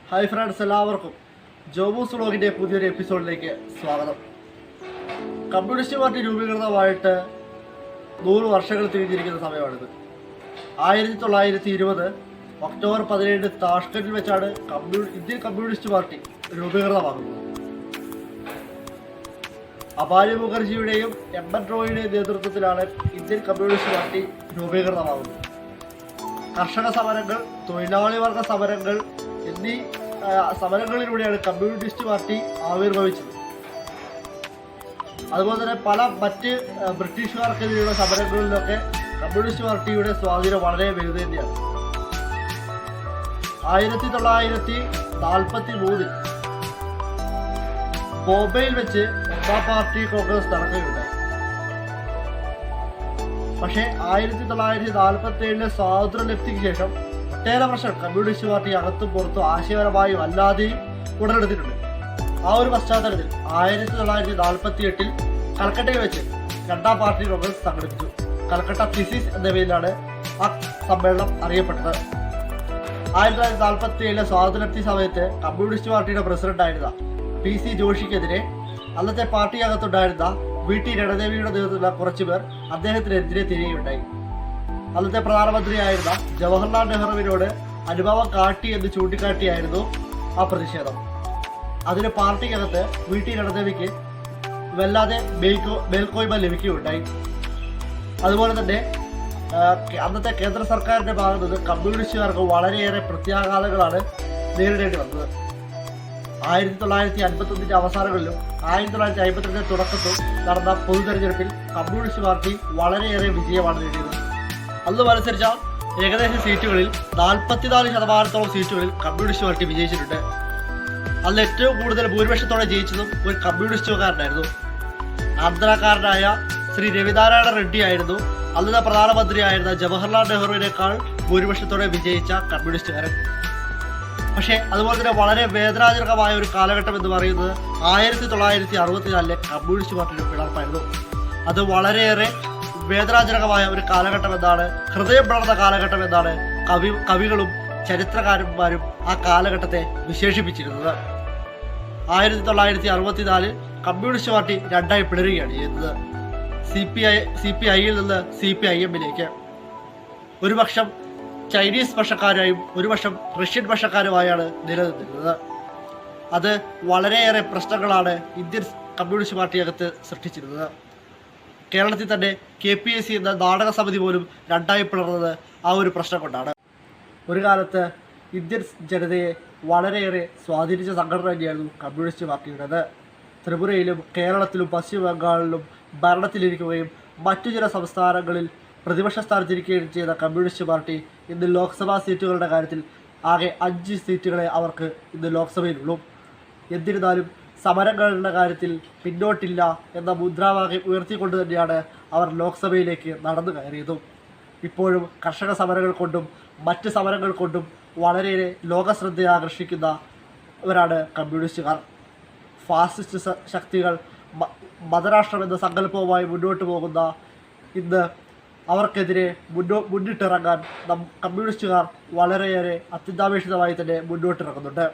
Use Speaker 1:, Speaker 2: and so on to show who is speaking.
Speaker 1: Hi friends, എല്ലാവർക്കും ജോബൂസ് വ്ളോഗിൻ്റെ പുതിയൊരു എപ്പിസോഡിലേക്ക് സ്വാഗതം. കമ്മ്യൂണിസ്റ്റ് പാർട്ടി രൂപീകൃതമായിട്ട് 100 വർഷങ്ങൾ തിരിഞ്ഞിരിക്കുന്ന സമയമാണിത്. 1920 ഒക്ടോബർ 17 താഷ്കണ്ടിൽ വെച്ചാണ് ഇന്ത്യൻ കമ്മ്യൂണിസ്റ്റ് പാർട്ടി രൂപീകൃതമാകുന്നത്. അപാരി മുഖർജിയുടെയും എം എൻ റോയിയുടെയും നേതൃത്വത്തിലാണ് ഇന്ത്യൻ കമ്മ്യൂണിസ്റ്റ് പാർട്ടി രൂപീകൃതമാകുന്നത്. കർഷക സമരങ്ങൾ, തൊഴിലാളി വർഗ സമരങ്ങൾ എന്നീ സമരങ്ങളിലൂടെയാണ് കമ്മ്യൂണിസ്റ്റ് പാർട്ടി ആവിർഭവിച്ചത്. അതുപോലെ തന്നെ പല മറ്റ് ബ്രിട്ടീഷുകാർക്കെതിരെയുള്ള സമരങ്ങളിലൊക്കെ കമ്മ്യൂണിസ്റ്റ് പാർട്ടിയുടെ സ്വാധീനം വളരെ വലുത് തന്നെയാണ്. 1943 ബോംബെയിൽ വെച്ച് ഒന്നാം പാർട്ടി കോൺഗ്രസ് നടക്കുകയുണ്ടായി. പക്ഷേ 1947 സ്വാതന്ത്ര്യലബ്ധിക്ക് ശേഷം ഒട്ടേറെ വർഷം കമ്മ്യൂണിസ്റ്റ് പാർട്ടി അകത്തും പുറത്തും ആശയപരമായും അല്ലാതെയും ഉടലെടുത്തിട്ടുണ്ട്. ആ ഒരു പശ്ചാത്തലത്തിൽ 1948 കൽക്കട്ടയിൽ വെച്ച് രണ്ടാം പാർട്ടി കോൺഗ്രസ് സംഘടിപ്പിച്ചു. കൽക്കട്ട തിസിസ് എന്ന പേരിലാണ് ആ സമ്മേളനം അറിയപ്പെട്ടത്. 1947 സ്വാതന്ത്ര്യലബ്ധി സമയത്ത് കമ്മ്യൂണിസ്റ്റ് പാർട്ടിയുടെ പ്രസിഡന്റായിരുന്ന PC ജോഷിക്കെതിരെ അന്നത്തെ പാർട്ടിയകത്തുണ്ടായിരുന്ന VT രണദേവിയുടെ നേതൃത്വത്തിലുള്ള കുറച്ചുപേർ അദ്ദേഹത്തിനെതിരെ തിരികെയുണ്ടായി. അന്നത്തെ പ്രധാനമന്ത്രിയായിരുന്ന ജവഹർലാൽ നെഹ്റുവിനോട് അനുഭവം കാട്ടി എന്ന് ചൂണ്ടിക്കാട്ടിയായിരുന്നു ആ പ്രതിഷേധം. അതിന് പാർട്ടിക്കകത്ത് VT രണദേവിക്ക് വല്ലാതെ മേൽക്കോയ്മ ലഭിക്കുകയുണ്ടായി. അതുപോലെ തന്നെ അന്നത്തെ കേന്ദ്ര സർക്കാരിന്റെ ഭാഗത്ത് നിന്ന് കമ്മ്യൂണിസ്റ്റുകാർക്ക് വളരെയേറെ പ്രത്യാഘാതങ്ങളാണ് നേരിടേണ്ടി വന്നത്. 1951 അവസാനങ്ങളിലും 1952 തുടക്കത്തിലും നടന്ന പൊതു തെരഞ്ഞെടുപ്പിൽ കമ്മ്യൂണിസ്റ്റ് പാർട്ടി വളരെയേറെ വിജയമാണ് നേടിയത്. അന്ന് മത്സരിച്ച ഏകദേശം സീറ്റുകളിൽ 44% സീറ്റുകളിൽ കമ്മ്യൂണിസ്റ്റ് പാർട്ടി വിജയിച്ചിട്ടുണ്ട്. അന്ന് ഏറ്റവും കൂടുതൽ ഭൂരിപക്ഷത്തോടെ ജയിച്ചതും ഒരു കമ്മ്യൂണിസ്റ്റുകാരനായിരുന്നു. ആന്ധ്രാക്കാരനായ ശ്രീ രവിനാരായണ റെഡ്ഡി ആയിരുന്നു അന്നത്തെ പ്രധാനമന്ത്രിയായിരുന്ന ജവഹർലാൽ നെഹ്റുവിനേക്കാൾ ഭൂരിപക്ഷത്തോടെ വിജയിച്ച കമ്മ്യൂണിസ്റ്റുകാരൻ. പക്ഷേ അതുപോലെ തന്നെ വളരെ വേദനാജനകമായ ഒരു കാലഘട്ടം എന്ന് പറയുന്നത് 1964 കമ്മ്യൂണിസ്റ്റ് പാർട്ടിയുടെ പിളർപ്പായിരുന്നു. അത് വളരെയേറെ വേദനാജനകമായ ഒരു കാലഘട്ടം എന്നാണ്, ഹൃദയം പിളർന്ന കാലഘട്ടം എന്നാണ് കവികളും ചരിത്രകാരന്മാരും ആ കാലഘട്ടത്തെ വിശേഷിപ്പിച്ചിരുന്നത്. 1964 കമ്മ്യൂണിസ്റ്റ് പാർട്ടി രണ്ടായി പിളരുകയാണ് ചെയ്യുന്നത്. CPI-യിൽ നിന്ന് CPIM-ലേക്ക്. ഒരു പക്ഷം ചൈനീസ് പക്ഷക്കാരായും ഒരു പക്ഷം റഷ്യൻ പക്ഷക്കാരുമായാണ് നിലനിന്നിരുന്നത്. അത് വളരെയേറെ പ്രശ്നങ്ങളാണ് ഇന്ത്യൻ കമ്മ്യൂണിസ്റ്റ് പാർട്ടിയകത്ത് സൃഷ്ടിച്ചിരുന്നത്. കേരളത്തിൽ തന്നെ KPAC എന്ന നാടക സമിതി പോലും രണ്ടായി പിളർന്നത് ആ ഒരു പ്രശ്നം കൊണ്ടാണ്. ഒരു കാലത്ത് ഇന്ത്യൻ ജനതയെ വളരെയേറെ സ്വാധീനിച്ച സംഘടന തന്നെയായിരുന്നു കമ്മ്യൂണിസ്റ്റ് പാർട്ടിയുടേത്. ത്രിപുരയിലും കേരളത്തിലും പശ്ചിമ ബംഗാളിലും ഭരണത്തിലിരിക്കുകയും മറ്റു ചില സംസ്ഥാനങ്ങളിൽ പ്രതിപക്ഷ സ്ഥാനത്തിരിക്കുകയും ചെയ്ത കമ്മ്യൂണിസ്റ്റ് പാർട്ടി ഇന്ന് ലോക്സഭാ സീറ്റുകളുടെ കാര്യത്തിൽ ആകെ 5 സീറ്റുകളെ അവർക്ക് ഇന്ന് ലോക്സഭയിലുള്ളൂ. എന്നിരുന്നാലും സമരങ്ങളുടെ കാര്യത്തിൽ പിന്നോട്ടില്ല എന്ന മുദ്രാവാക്യം ഉയർത്തിക്കൊണ്ട് തന്നെയാണ് അവർ ലോക്സഭയിലേക്ക് നടന്നു കയറിയതും. ഇപ്പോഴും കർഷക സമരങ്ങൾ കൊണ്ടും മറ്റ് സമരങ്ങൾ കൊണ്ടും വളരെയേറെ ലോകശ്രദ്ധയെ ആകർഷിക്കുന്നവരാണ് കമ്മ്യൂണിസ്റ്റുകാർ. ഫാസിസ്റ്റ് ശക്തികൾ മതരാഷ്ട്രം എന്ന സങ്കല്പവുമായി മുന്നോട്ട് പോകുന്ന ഇന്ന് അവർക്കെതിരെ മുന്നിട്ടിറങ്ങാൻ കമ്മ്യൂണിസ്റ്റുകാർ വളരെയേറെ അത്യന്താപേക്ഷിതമായി തന്നെ മുന്നോട്ടിറങ്ങുന്നുണ്ട്.